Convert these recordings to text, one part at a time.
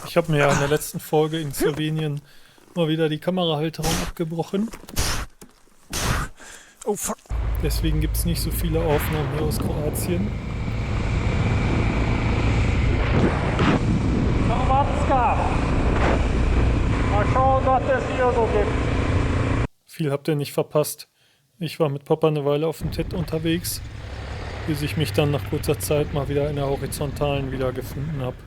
Ich habe mir ja in der letzten Folge in Slowenien mal wieder die Kamerahalterung abgebrochen. Oh fuck. Deswegen gibt es nicht so viele Aufnahmen hier aus Kroatien. Mal schauen, was es hier so gibt. Viel habt ihr nicht verpasst. Ich war mit Papa eine Weile auf dem TED unterwegs, bis ich mich dann nach kurzer Zeit mal wieder in der Horizontalen wiedergefunden habe.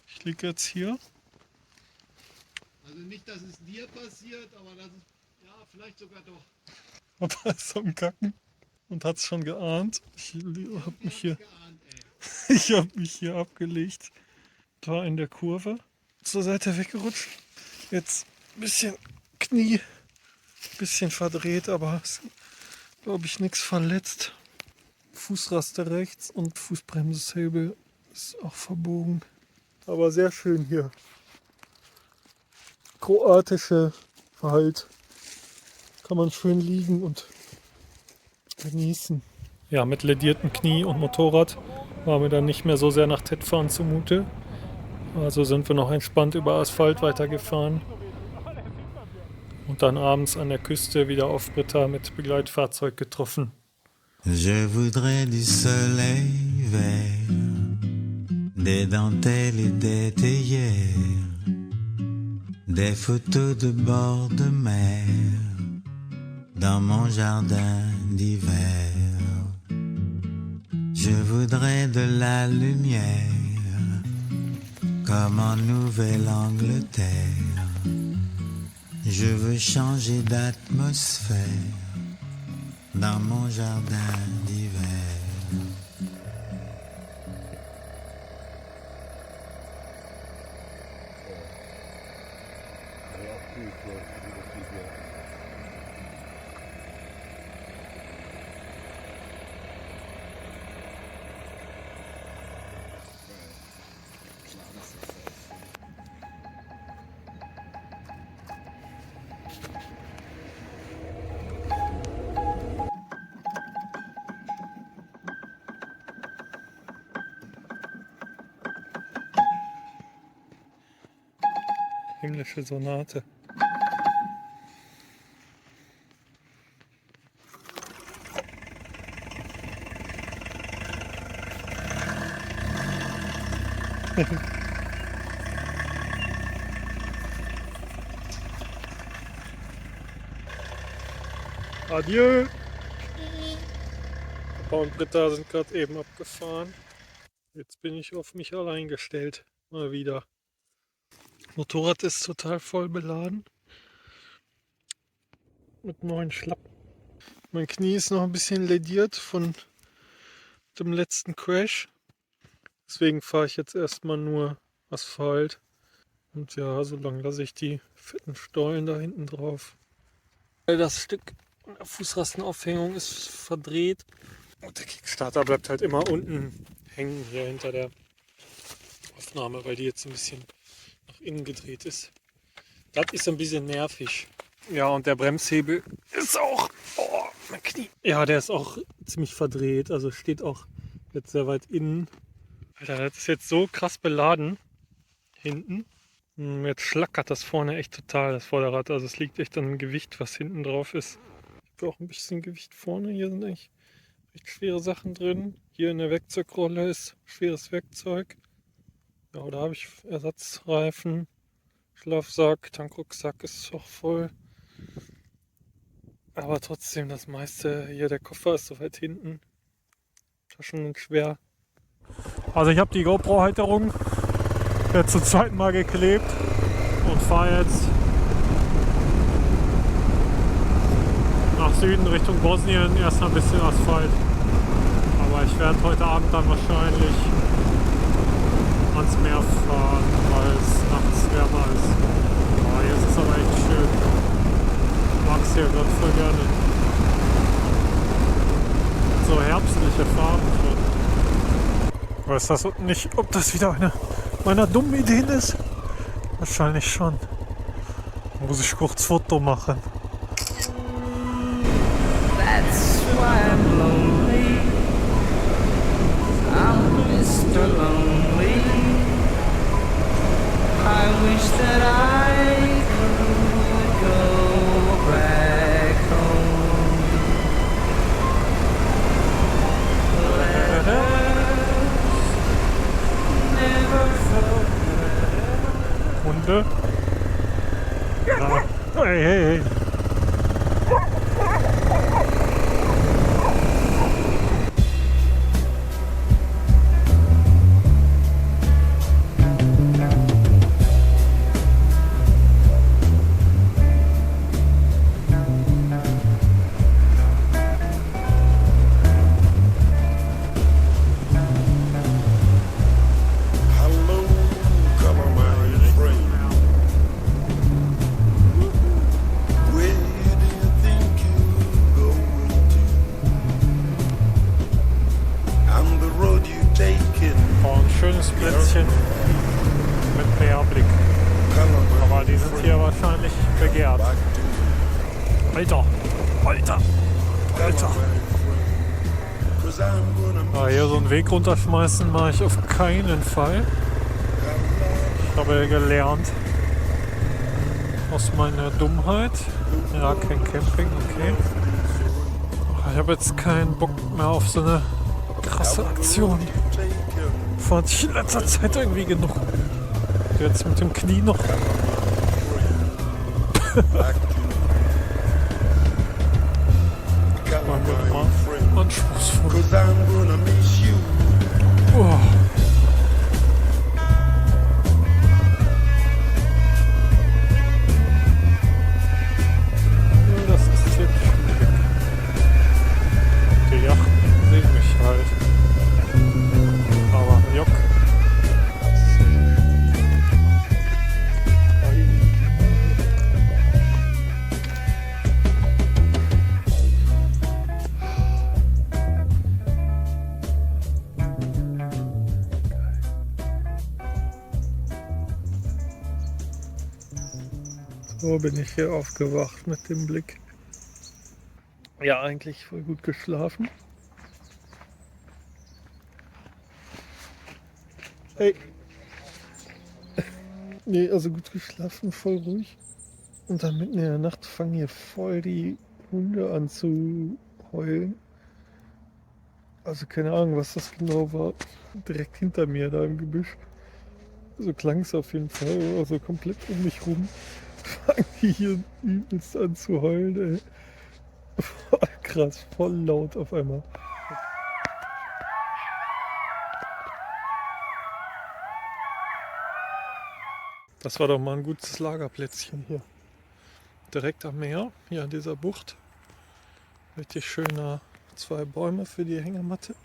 Ich liege jetzt hier. Also nicht, dass es dir passiert, aber dass es, ja, vielleicht sogar doch. Papa ist am Kacken und hat es schon geahnt. Ich habe mich hier, Geahnt, ey. ich habe mich hier abgelegt. Da in der Kurve. Zur Seite weggerutscht. Jetzt ein bisschen Knie, bisschen verdreht, aber ist, glaube ich, nichts verletzt. Fußraste rechts und Fußbremshebel ist auch verbogen. Aber sehr schön hier. Kroatische Halt. Kann man schön liegen und genießen. Ja, mit lediertem Knie und Motorrad war mir dann nicht mehr so sehr nach TED-Fahren zumute. Also sind wir noch entspannt über Asphalt weitergefahren. Und dann abends an der Küste wieder auf Britta mit Begleitfahrzeug getroffen. Je voudrais du soleil vert, des dentelles et des théières, des photos de bord de mer, dans mon jardin d'hiver. Je voudrais de la lumière, comme en Nouvelle-Angleterre. Je veux changer d'atmosphère dans mon jardin d'hiver. Himmlische Sonate. Adieu! Papa und Britta sind gerade eben abgefahren. Jetzt bin ich auf mich allein gestellt. Mal wieder. Motorrad ist total voll beladen. Mit neuen Schlappen. Mein Knie ist noch ein bisschen lediert von dem letzten Crash. Deswegen fahre ich jetzt erstmal nur Asphalt. Und ja, so lange lasse ich die fetten Stollen da hinten drauf. Das Stück der Fußrastenaufhängung ist verdreht. Und der Kickstarter bleibt halt immer unten hängen hier hinter der Aufnahme, weil die jetzt ein bisschen nach innen gedreht ist. Das ist ein bisschen nervig. Ja, und der Bremshebel ist auch, oh, mein Knie. Ja, der ist auch ziemlich verdreht, also steht auch jetzt sehr weit innen. Alter, das ist jetzt so krass beladen hinten. Jetzt schlackert das vorne echt total, das Vorderrad. Also es liegt echt an dem Gewicht, was hinten drauf ist. Ich habe auch ein bisschen Gewicht vorne. Hier sind eigentlich recht schwere Sachen drin. Hier in der Werkzeugrolle ist schweres Werkzeug. Ja, da habe ich Ersatzreifen, Schlafsack, Tankrucksack ist auch voll. Aber trotzdem, das meiste hier, der Koffer ist so weit hinten. Taschen sind schwer. Also ich habe die GoPro-Halterung jetzt zum zweiten Mal geklebt und fahre jetzt nach Süden Richtung Bosnien. Erst ein bisschen Asphalt. Aber ich werde heute Abend dann wahrscheinlich ans Meer fahren, weil es nachts wärmer ist. Oh, hier ist es aber echt schön. Ich mag es hier gerade voll gerne. So herbstliche Farben schon. Ich weiß das nicht, ob das wieder eine meiner dummen Ideen ist. Wahrscheinlich schon. Muss ich kurz Foto machen. That's why I'm lonely. I'm Mr. Lonely. bitte. Ja. Hey, hey, hey. Hello, come my friend. Where do you think you're going to? And the road you taken, Oh, ein schönes Plätzchen mit Meerblick. come Aber die sind hier wahrscheinlich begehrt. back to Alter! Alter! Alter! 'cause I'm gonna Hier so einen Weg runterschmeißen mache ich auf keinen Fall. Ich habe ja gelernt aus meiner Dummheit. Ja, kein Camping, okay. Ich habe jetzt keinen Bock mehr auf so eine krasse Aktion. take you Fand ich in letzter Zeit irgendwie genug. Jetzt mit dem Knie noch. back to come my friend. Anspruchsvoll. 'Cause I'm gonna miss you. Oh. Ja, das ist hier schwierig. Die Yachten sehen mich halt. Aber Jock. So bin ich hier aufgewacht mit dem Blick. Ja, eigentlich voll gut geschlafen. Hey. Nee, also gut geschlafen, voll ruhig. Und dann mitten in der Nacht fangen hier voll die Hunde an zu heulen. Also keine Ahnung, was das genau war. Direkt hinter mir da im Gebüsch. So klang es auf jeden Fall. Also komplett um mich rum. Fangen die hier übelst an zu heulen, ey. Voll krass, voll laut auf einmal. Das war doch mal ein gutes Lagerplätzchen hier. Direkt am Meer, hier an dieser Bucht. Richtig schöner 2 Bäume für die Hängematte.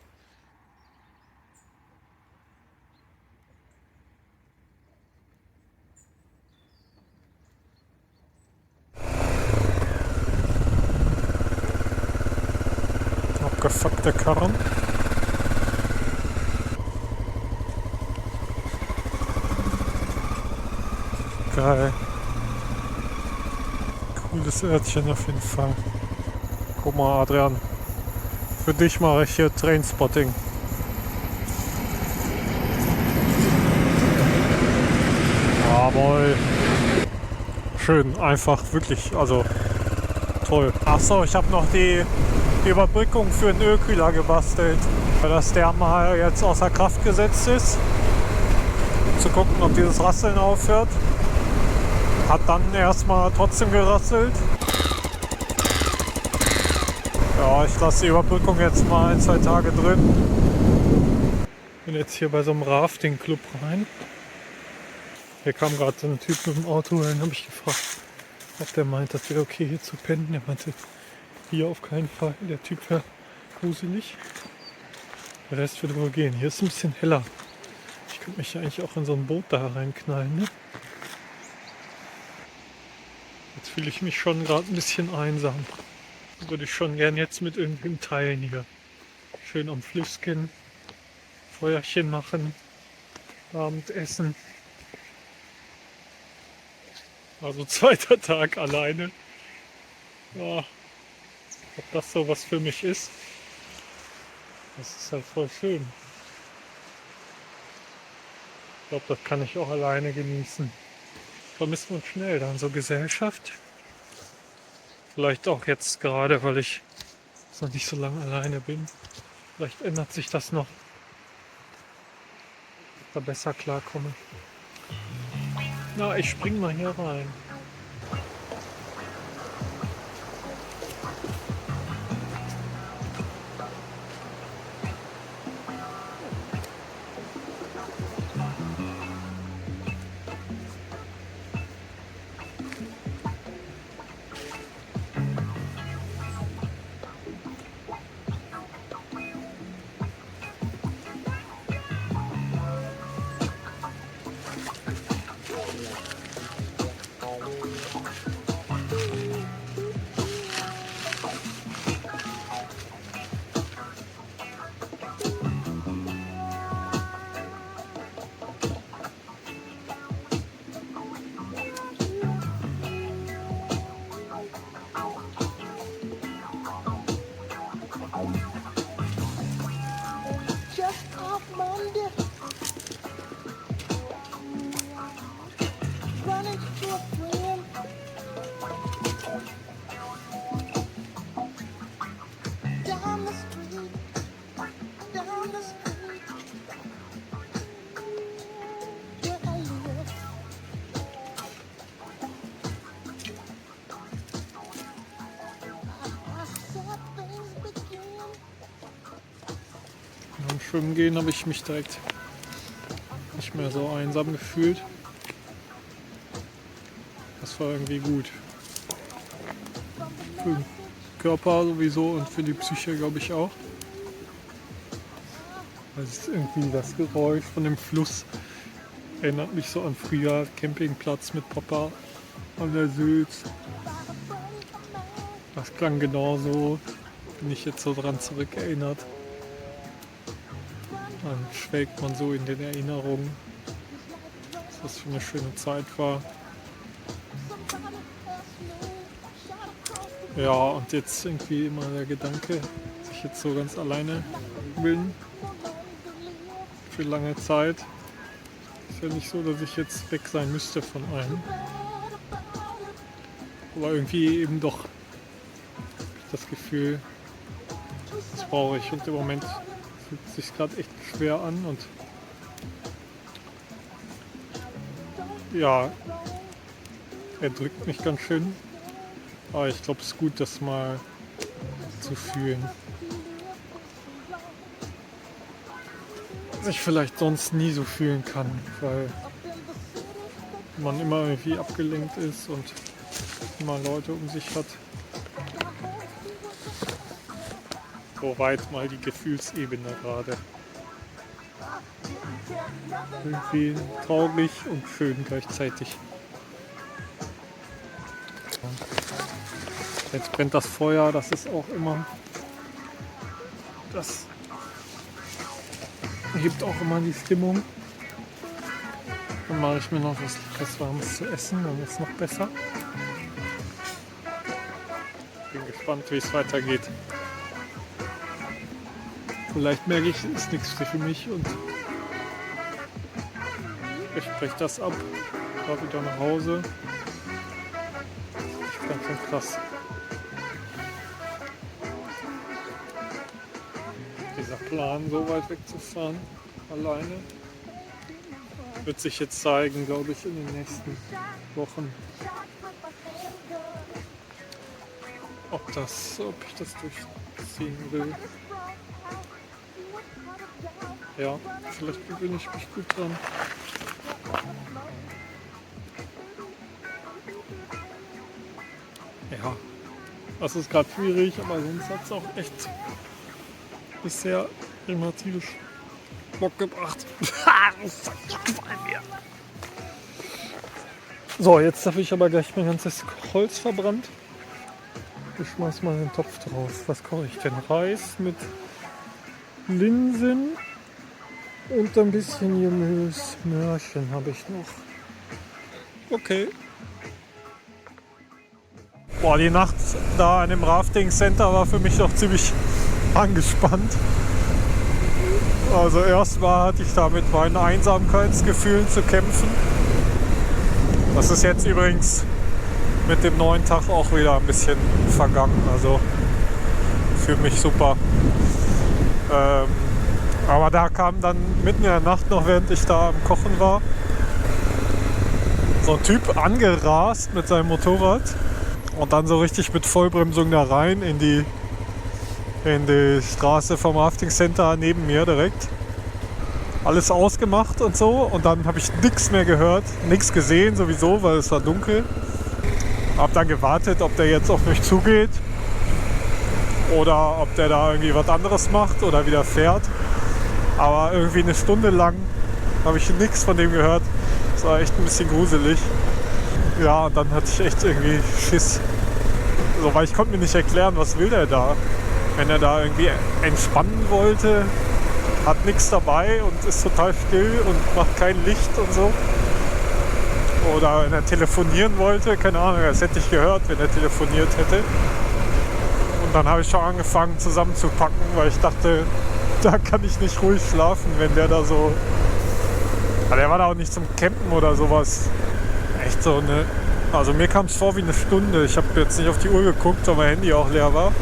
Abgefuckte Karren. Geil. Cooles Örtchen auf jeden Fall. Guck mal, Adrian. Für dich mache ich hier Trainspotting. Jawohl. Schön, einfach, wirklich, also toll. Achso, ich habe noch die Überbrückung für den Ölkühler gebastelt, weil das der mal jetzt außer Kraft gesetzt ist. Zu gucken, ob dieses Rasseln aufhört. Hat dann erstmal trotzdem gerasselt. Ja, ich lasse die Überbrückung jetzt mal 1, 2 Tage drin. Bin jetzt hier bei so einem Rafting-Club rein. Hier kam gerade so ein Typ mit dem Auto rein, habe ich gefragt, ob der meint, das wäre okay hier zu pennen. Der meinte, hier auf keinen Fall. Der Typ wäre gruselig. Der Rest würde wohl gehen. Hier ist ein bisschen heller. Ich könnte mich ja eigentlich auch in so ein Boot da reinknallen. Ne? Jetzt fühle ich mich schon gerade ein bisschen einsam. Würde ich schon gern jetzt mit irgendwem teilen hier. Schön am Flüsschen, Feuerchen machen, Abendessen. Also 2. Tag alleine. Ja, ob das so was für mich ist, das ist halt voll schön. Ich glaube, das kann ich auch alleine genießen. Vermisst man schnell dann so Gesellschaft. Vielleicht auch jetzt gerade, weil ich noch nicht so lange alleine bin. Vielleicht ändert sich das noch, dass ich da besser klarkomme. Na, ich spring mal hier rein. Just off Monday, running to a friend. Down the street, down the street, where I live. I saw things begin. Beim Schwimmen gehen habe ich mich direkt nicht mehr so einsam gefühlt. Das war irgendwie gut. Für den Körper sowieso und für die Psyche glaube ich auch. Weil es irgendwie das Geräusch von dem Fluss erinnert mich so an früher Campingplatz mit Papa an der Sülz. Das klang genauso, bin ich jetzt so dran zurückerinnert. Dann schwelgt man so in den Erinnerungen, dass das für eine schöne Zeit war. Ja, und jetzt irgendwie immer der Gedanke, dass ich jetzt so ganz alleine bin für lange Zeit. Ist ja nicht so, dass ich jetzt weg sein müsste von allen. Aber irgendwie eben doch hab ich das Gefühl, das brauche ich. Und im Moment fühlt es sich gerade echt schwer an. Und ja, er drückt mich ganz schön. Aber ich glaube, es ist gut, das mal zu fühlen. Was ich vielleicht sonst nie so fühlen kann, weil man immer irgendwie abgelenkt ist und immer Leute um sich hat. So weit mal die Gefühlsebene gerade. Irgendwie traurig und schön gleichzeitig. Jetzt brennt das Feuer, das ist auch immer, das hebt auch immer die Stimmung. Dann mache ich mir noch was Leckeres Warmes zu essen, dann ist es noch besser. Bin gespannt, wie es weitergeht. Vielleicht merke ich, es ist nichts für mich und ich breche das ab, fahre wieder nach Hause. Das ist ganz schön krass. Dieser Plan, so weit wegzufahren, alleine, wird sich jetzt zeigen, glaube ich, in den nächsten Wochen. Ob ich das durchziehen will. Ja, vielleicht gewöhne ich mich gut dran. Ja, das ist gerade schwierig, aber sonst hat es auch echt bisher immer tierisch Bock gebracht. So, jetzt habe ich aber gleich mein ganzes Holz verbrannt. Ich schmeiß mal den Topf drauf. Was koche ich denn? Reis mit Linsen und ein bisschen Gemüse. Möhrchen habe ich noch. Okay. Boah, die Nacht da an dem Rafting Center war für mich noch ziemlich angespannt. Also erstmal hatte ich da mit meinen Einsamkeitsgefühlen zu kämpfen. Das ist jetzt übrigens mit dem neuen Tag auch wieder ein bisschen vergangen. Also für mich super. Aber da kam dann mitten in der Nacht noch, während ich da am Kochen war, so ein Typ angerast mit seinem Motorrad und dann so richtig mit Vollbremsung da rein in die Straße vom Rafting Center neben mir direkt. Alles ausgemacht und so und dann habe ich nichts mehr gehört, nichts gesehen sowieso, weil es war dunkel. Hab dann gewartet, ob der jetzt auf mich zugeht oder ob der da irgendwie was anderes macht oder wieder fährt. Aber irgendwie eine Stunde lang habe ich nichts von dem gehört. Das war echt ein bisschen gruselig. Ja, und dann hatte ich echt irgendwie Schiss. So, weil ich konnte mir nicht erklären, was will der da. Wenn er da irgendwie entspannen wollte, hat nichts dabei und ist total still und macht kein Licht und so. Oder wenn er telefonieren wollte, keine Ahnung, das hätte ich gehört, wenn er telefoniert hätte. Und dann habe ich schon angefangen zusammenzupacken, weil ich dachte, da kann ich nicht ruhig schlafen, wenn der da so... Aber der war da auch nicht zum Campen oder sowas. Echt so eine... Also mir kam es vor wie eine Stunde. Ich habe jetzt nicht auf die Uhr geguckt, weil mein Handy auch leer war.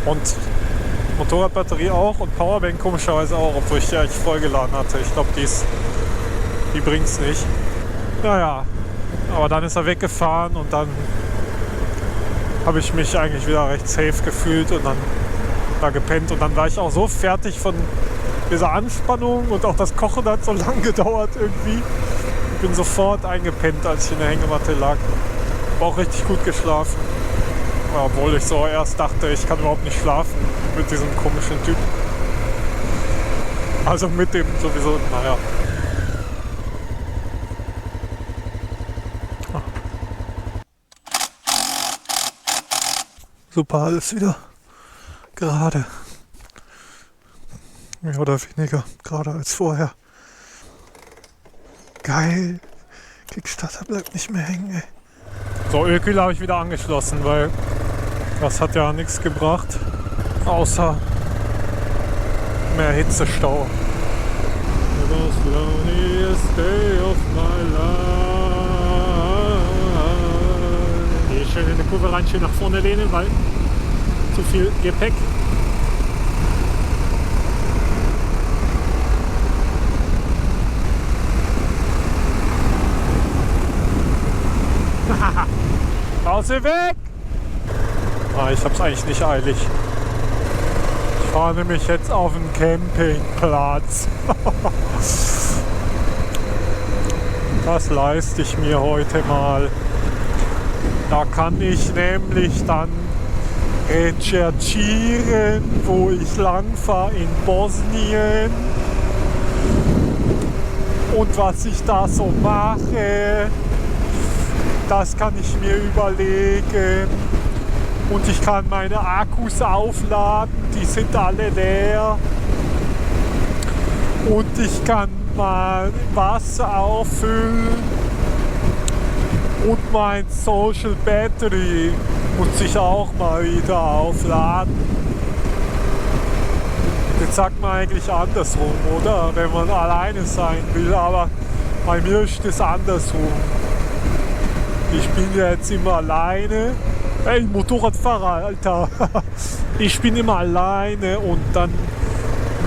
Und Motorradbatterie auch und Powerbank komischerweise auch, obwohl ich die eigentlich vollgeladen hatte. Ich glaube, die bringt es nicht. Naja, aber dann ist er weggefahren und dann habe ich mich eigentlich wieder recht safe gefühlt und dann da gepennt. Und dann war ich auch so fertig von dieser Anspannung und auch das Kochen hat so lang gedauert irgendwie. Ich bin sofort eingepennt, als ich in der Hängematte lag. War auch richtig gut geschlafen. Obwohl ich so erst dachte, ich kann überhaupt nicht schlafen mit diesem komischen Typ. Also mit dem sowieso, naja. Super, alles wieder gerade. Mehr oder weniger gerade als vorher. Geil. Kickstarter bleibt nicht mehr hängen, ey. So, Ölkühler habe ich wieder angeschlossen, weil das hat ja nichts gebracht, außer mehr Hitzestau. The most loneliest day of my life. Hier schön in die Kurve rein, schön nach vorne lehnen, weil zu viel Gepäck. Raus weg! Ah, ich hab's eigentlich nicht eilig. Ich fahre nämlich jetzt auf den Campingplatz. Das leiste ich mir heute mal. Da kann ich nämlich dann recherchieren, wo ich lang fahre in Bosnien und was ich da so mache. Das kann ich mir überlegen und ich kann meine Akkus aufladen, die sind alle leer und ich kann mal Wasser auffüllen und mein Social Battery muss ich auch mal wieder aufladen. Das sagt man eigentlich andersrum, oder? Wenn man alleine sein will, aber bei mir ist es andersrum. Ich bin ja jetzt immer alleine. Ey, Motorradfahrer, Alter. Ich bin immer alleine und dann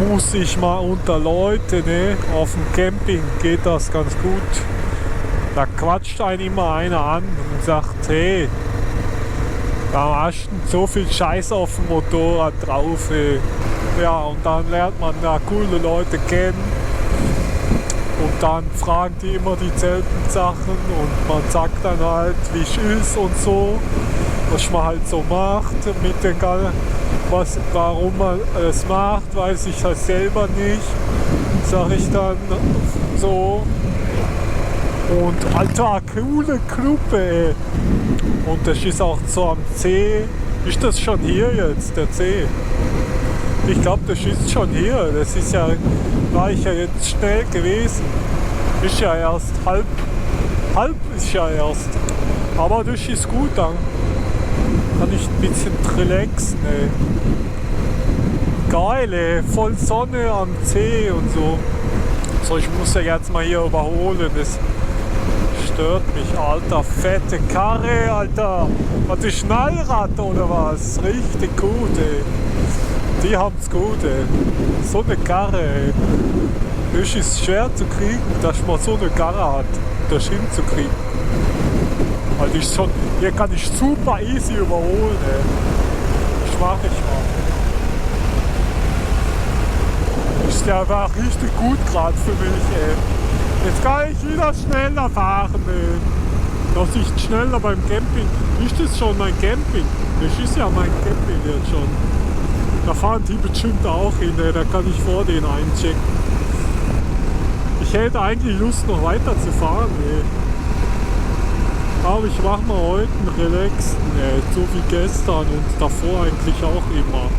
muss ich mal unter Leute, ne? Auf dem Camping geht das ganz gut. Da quatscht einen immer einer an und sagt, hey, da hast du so viel Scheiß auf dem Motorrad drauf, ey. Ja, und dann lernt man da coole Leute kennen. Und dann fragen die immer dieselben Sachen und man sagt dann halt, wie es ist und so, was man halt so macht mit den warum man es macht, weiß ich halt selber nicht, sag ich dann so. Und Alter, coole Gruppe, ey. Und das ist auch so am C. Ist das schon hier jetzt, der C? Ich glaube, das ist schon hier. Das ist ja, war ich ja jetzt schnell gewesen. Ist ja erst halb ist ja erst. Aber das ist gut, dann kann ich ein bisschen relaxen, ey. Geil, ey. Voll Sonne am See und so. So, ich muss ja jetzt mal hier überholen. Das stört mich, Alter. Fette Karre, Alter. Was ist Schnallrad oder was? Richtig gut, ey. Die haben's gut, ey. So eine Karre, ey. Es ist schwer zu kriegen, dass man so eine Karre hat, das hinzukriegen. Also ist schon, hier kann ich super easy überholen, ey. Das mach ich mal. Ist ja war richtig gut gerade für mich, ey. Jetzt kann ich wieder schneller fahren, ey. Das ist schneller beim Camping. Ist das schon mein Camping? Das ist ja mein Camping jetzt schon. Da fahren die bestimmt auch hin, ey. Da kann ich vor denen einchecken. Ich hätte eigentlich Lust noch weiter zu fahren, ey. Aber ich mache mal heute einen relaxten, ey. So wie gestern und davor eigentlich auch immer.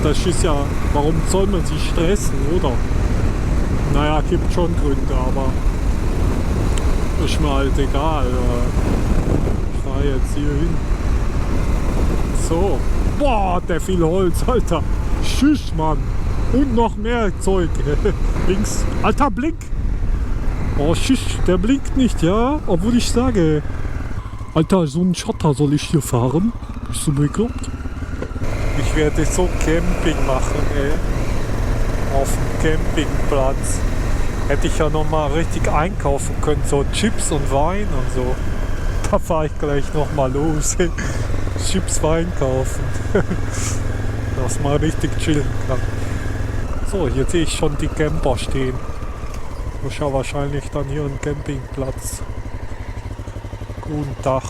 Das ist ja, warum soll man sich stressen, oder? Naja, gibt schon Gründe, aber ist mir halt egal. Ich fahre jetzt hier hin. So. Boah, der viel Holz, Alter. Tschüss, Mann. Und noch mehr Zeug. Links. Alter, blink. Oh, tschüss, der blinkt nicht, ja? Obwohl ich sage, Alter, so einen Schotter soll ich hier fahren? Bist du bekloppt? Ich werde so Camping machen, ey. Auf dem Campingplatz. Hätte ich ja noch mal richtig einkaufen können, so Chips und Wein und so. Da fahre ich gleich noch mal los. Chips, Wein kaufen. Dass man richtig chillen kann. So, hier sehe ich schon die Camper stehen. Das ist ja wahrscheinlich dann hier ein Campingplatz. Guten Tag.